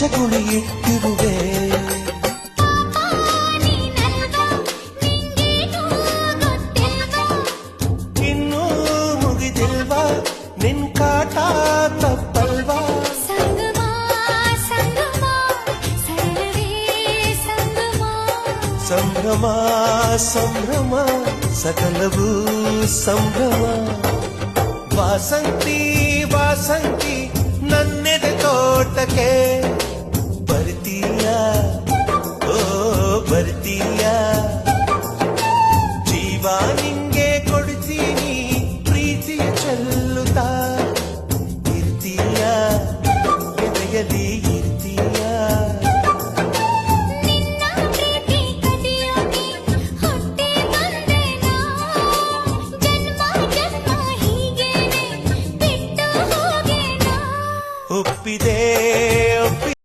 ಹೆಜ್ಜೆಗುಳಿ ಇಟ್ಟಿರುವೆ. ಇನ್ನೂ ಮುಗಿದಿಲ್ವಾ ನಿನ್ ಕಾಟ ತಪ್ಪಲ್ವಾ? ಸಂಭ್ರಮ ಸಂಭ್ರಮ ಸಕಲವೂ ಸಂಭ್ರಮ. ವಾಸಂತಿ ವಾಸಂತಿ ನನ್ನೆದೆ ತೋಟಕ್ಕೆ